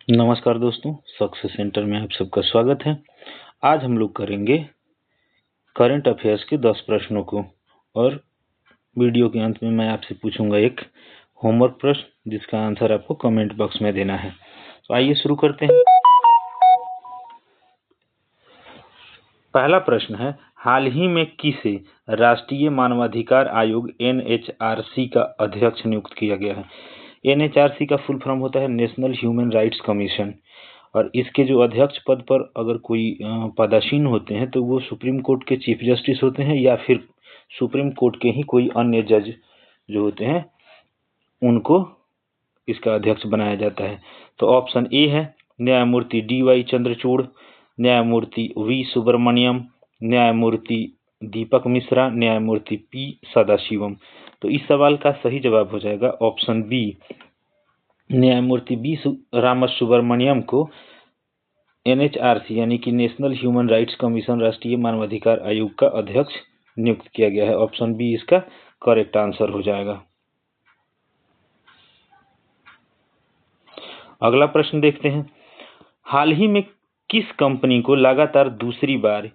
नमस्कार दोस्तों, success centre में आप सबका स्वागत है। आज हम लोग करेंगे करंट अफेयर्स के 10 प्रश्नों को और वीडियो के अंत में मैं आपसे पूछूंगा एक होमवर्क प्रश्न जिसका आंसर आपको कमेंट बॉक्स में देना है। तो आइए शुरू करते हैं। पहला प्रश्न है, हाल ही में किसे राष्ट्रीय मानवाधिकार आयोग NHRC का अध्यक्ष नियुक्त किया गया है? NHRC का फुल फॉर्म होता है नेशनल ह्यूमन राइट्स कमीशन, और इसके जो अध्यक्ष पद पर अगर कोई पदासीन होते हैं तो वो सुप्रीम कोर्ट के चीफ जस्टिस होते हैं या फिर सुप्रीम कोर्ट के ही कोई अन्य जज जो होते हैं उनको इसका अध्यक्ष बनाया जाता है। तो ऑप्शन ए है न्यायमूर्ति DY चंद्रचूड़, न्यायमूर्ति V सुब्रमण्यम, न्यायमूर्ति दीपक मिश्रा, न्यायमूर्ति P सदाशिवम। तो इस सवाल का सही जवाब हो जाएगा ऑप्शन बी, न्यायमूर्ति B रामसुब्रमण्यम को NHRC यानी कि नेशनल ह्यूमन राइट्स कमीशन राष्ट्रीय मानवाधिकार आयोग का अध्यक्ष नियुक्त किया गया है। ऑप्शन बी इसका करेक्ट आंसर हो जाएगा। अगला प्रश्न देखते हैं, हाल ही में किस कंपनी को लगातार दूसरी बार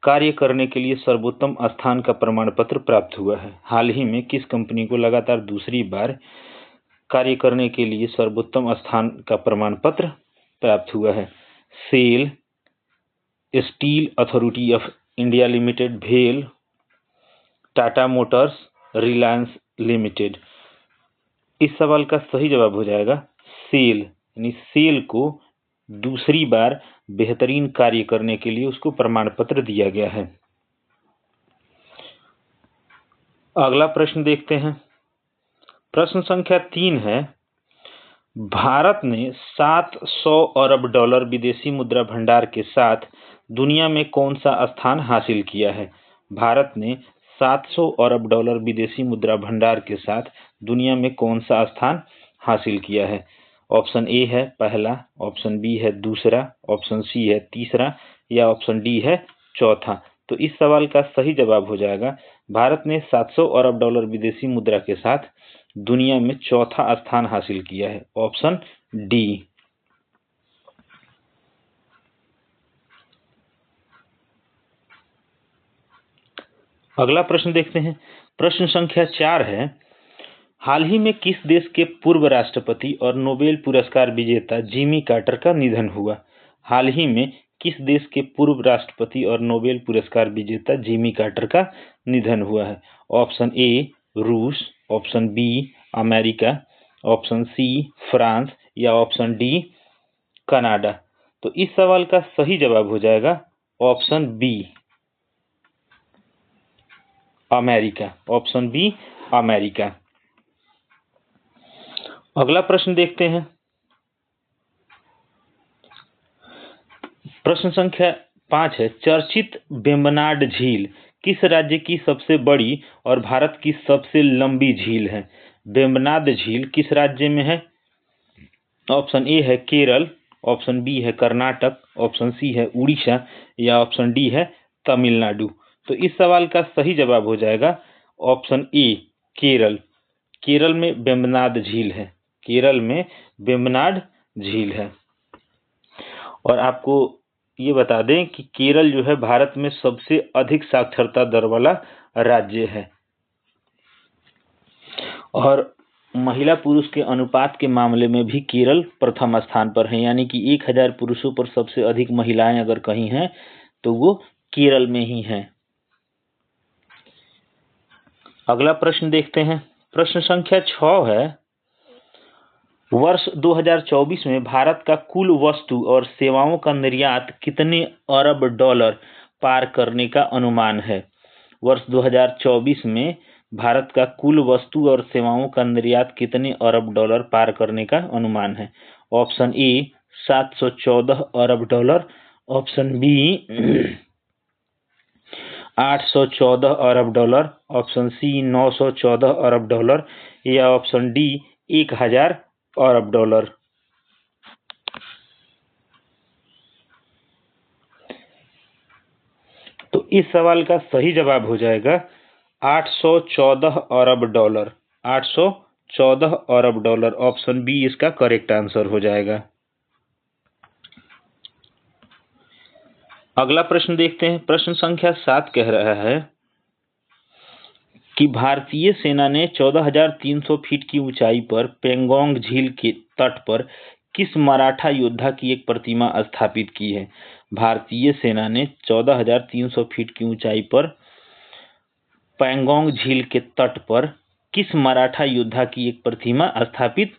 कार्य करने के लिए सर्वोत्तम स्थान का प्रमाण पत्र प्राप्त हुआ है? हाल ही में किस कंपनी को लगातार दूसरी बार कार्य करने के लिए सर्वोत्तम स्थान का प्रमाण पत्र प्राप्त हुआ है? SAIL, steel authority of India limited, भेल, टाटा मोटर्स, रिलायंस लिमिटेड। इस सवाल का सही जवाब हो जाएगा सेल, यानी सेल को दूसरी बार बेहतरीन कार्य करने के लिए उसको प्रमाण पत्र दिया गया है। अगला प्रश्न देखते हैं, प्रश्न संख्या 3 है, भारत ने 700 अरब डॉलर विदेशी मुद्रा भंडार के साथ दुनिया में कौन सा स्थान हासिल किया है? भारत ने 700 अरब डॉलर विदेशी मुद्रा भंडार के साथ दुनिया में कौन सा स्थान हासिल किया है? ऑप्शन ए है पहला, ऑप्शन बी है दूसरा, ऑप्शन सी है तीसरा या ऑप्शन डी है चौथा। तो इस सवाल का सही जवाब हो जाएगा भारत ने 700 अरब डॉलर विदेशी मुद्रा के साथ दुनिया में चौथा स्थान हासिल किया है। Option D. अगला प्रश्न देखते हैं, प्रश्न संख्या 4 है, हाल ही में किस देश के पूर्व राष्ट्रपति और नोबेल पुरस्कार विजेता जिमी कार्टर का निधन हुआ? हाल ही में किस देश के पूर्व राष्ट्रपति और नोबेल पुरस्कार विजेता जिमी कार्टर का निधन हुआ है? ऑप्शन ए रूस, option B America, option C France या ऑप्शन डी कनाडा। तो इस सवाल का सही जवाब हो जाएगा option B America, option B America. अगला प्रश्न देखते हैं, प्रश्न संख्या 5 है, चर्चित वेम्बनाड झील किस राज्य की सबसे बड़ी और भारत की सबसे लंबी झील है? वेम्बनाड झील किस राज्य में है? ऑप्शन ए है केरल, ऑप्शन बी है कर्नाटक, ऑप्शन सी है उड़ीसा या ऑप्शन डी है तमिलनाडु। तो इस सवाल का सही जवाब हो जाएगा ऑप्शन ए केरल। केरल में वेम्बनाड झील है, केरल में वेम्बनाड झील है। और आपको ये बता दें कि केरल जो है भारत में सबसे अधिक साक्षरता दर वाला राज्य है, और महिला पुरुष के अनुपात के मामले में भी केरल प्रथम स्थान पर है, यानी कि 1000 पुरुषों पर सबसे अधिक महिलाएं अगर कहीं हैं तो वो केरल में ही हैं। अगला प्रश्न देखते हैं, प्रश्न संख्या 6 है, वर्ष 2024 में भारत का कुल वस्तु और सेवाओं का निर्यात कितने अरब डॉलर पार करने का अनुमान है? वर्ष 2024 में भारत का कुल वस्तु और सेवाओं का निर्यात कितने अरब डॉलर पार करने का अनुमान है? ऑप्शन ए 714 अरब डॉलर, ऑप्शन बी 814 अरब डॉलर, ऑप्शन सी 914 अरब डॉलर या ऑप्शन डी 1000 अरब डॉलर। तो इस सवाल का सही जवाब हो जाएगा 814 अरब डॉलर, 814 अरब डॉलर। ऑप्शन बी इसका करेक्ट आंसर हो जाएगा। अगला प्रश्न देखते हैं। प्रश्न संख्या 7 कह रहा है कि भारतीय सेना ने 14,300 फीट की ऊंचाई पर पेंगोंग झील के तट पर किस मराठा योद्धा की एक प्रतिमा स्थापित की है? भारतीय सेना ने 14,300 फीट की ऊंचाई पर पेंगोंग झील के तट पर किस मराठा योद्धा की एक प्रतिमा स्थापित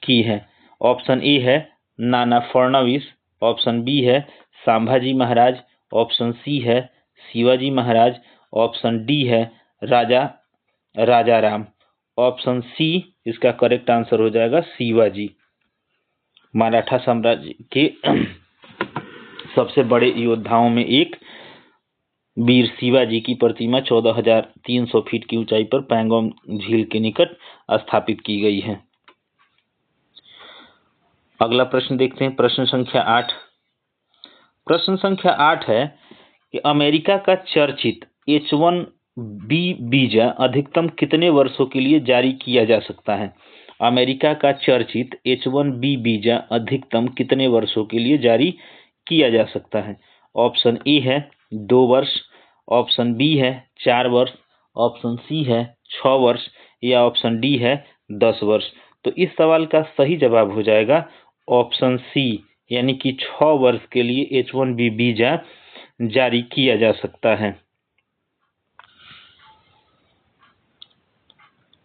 की है? ऑप्शन ए है नाना फडणवीस, ऑप्शन बी है संभाजी महाराज, ऑप्शन सी है शिवाजी महाराज, ऑप्शन डी है राजाराम। ऑप्शन सी इसका करेक्ट आंसर हो जाएगा शिवाजी। मराठा साम्राज्य के सबसे बड़े योद्धाओं में एक वीर शिवाजी की प्रतिमा 14,300 फीट की ऊंचाई पर पैंगोंग झील के निकट स्थापित की गई है। अगला प्रश्न देखते हैं। प्रश्न संख्या 8। प्रश्न संख्या 8 है कि अमेरिका का चर्चित H-1B वीजा अधिकतम कितने वर्षों के लिए जारी किया जा सकता है? अमेरिका का चर्चित H-1B वीजा अधिकतम कितने वर्षों के लिए जारी किया जा सकता है? ऑप्शन ए है 2 वर्ष, ऑप्शन बी है 4 वर्ष, ऑप्शन सी है 6 वर्ष या ऑप्शन डी है 10 वर्ष। तो इस सवाल का सही जवाब हो जाएगा ऑप्शन सी, यानी कि 6 वर्ष के लिए H-1B वीजा जारी किया जा सकता है।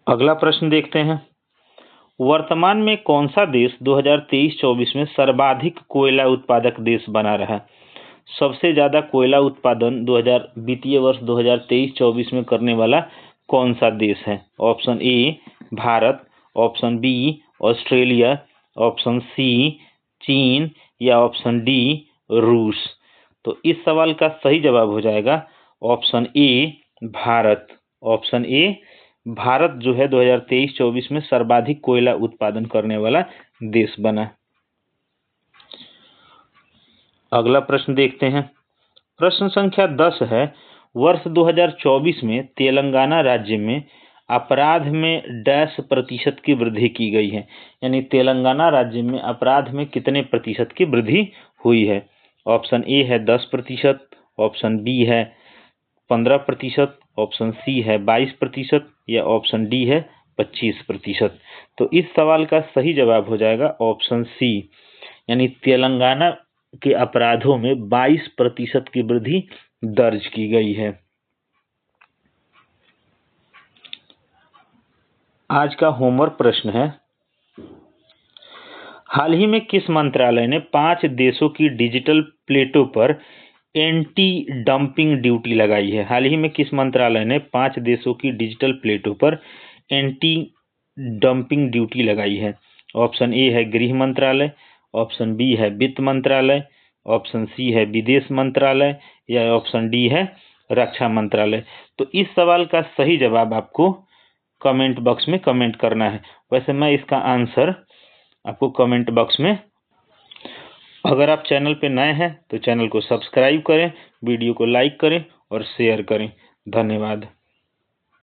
अगला प्रश्न देखते हैं। वर्तमान में कौन सा देश 2023-24 में सर्वाधिक कोयला उत्पादक देश बना रहा? सबसे ज्यादा कोयला उत्पादन वित्तीय वर्ष 2023-24 में करने वाला कौन सा देश है? Option A Bharat, option B Australia, option C चीन या ऑप्शन डी रूस। तो इस सवाल का सही जवाब हो जाएगा option A Bharat. Option A Bharat जो है 2023-24 में सर्वाधिक कोयला उत्पादन करने वाला देश बना। अगला प्रश्न देखते हैं। प्रश्न संख्या 10 है, वर्ष 2024 में तेलंगाना राज्य में अपराध में डैश प्रतिशत की वृद्धि की गई है? यानी तेलंगाना राज्य में अपराध में कितने प्रतिशत की वृद्धि हुई है? ऑप्शन ए है 10%, ऑप्शन बी है 15%, ऑप्शन सी है 22% या ऑप्शन डी है 25%। तो इस सवाल का सही जवाब हो जाएगा ऑप्शन सी, यानी तेलंगाना के अपराधों में 22% की वृद्धि दर्ज की गई है। आज का होमवर्क प्रश्न है, हाल ही में किस मंत्रालय ने 5 देशों की डिजिटल प्लेटों पर एंटी डंपिंग ड्यूटी लगाई है? हाल ही में किस मंत्रालय ने 5 देशों की डिजिटल प्लेटों पर एंटी डंपिंग ड्यूटी लगाई है? ऑप्शन ए है गृह मंत्रालय, ऑप्शन बी है वित्त मंत्रालय, ऑप्शन सी है विदेश मंत्रालय या ऑप्शन डी है रक्षा मंत्रालय। तो इस सवाल का सही जवाब आपको कमेंट बॉक्स में कमेंट करना है। वैसे मैं इसका आंसर आपको कमेंट बॉक्स में, अगर आप चैनल पे नए हैं तो चैनल को सब्सक्राइब करें, वीडियो को लाइक करें और शेयर करें। धन्यवाद।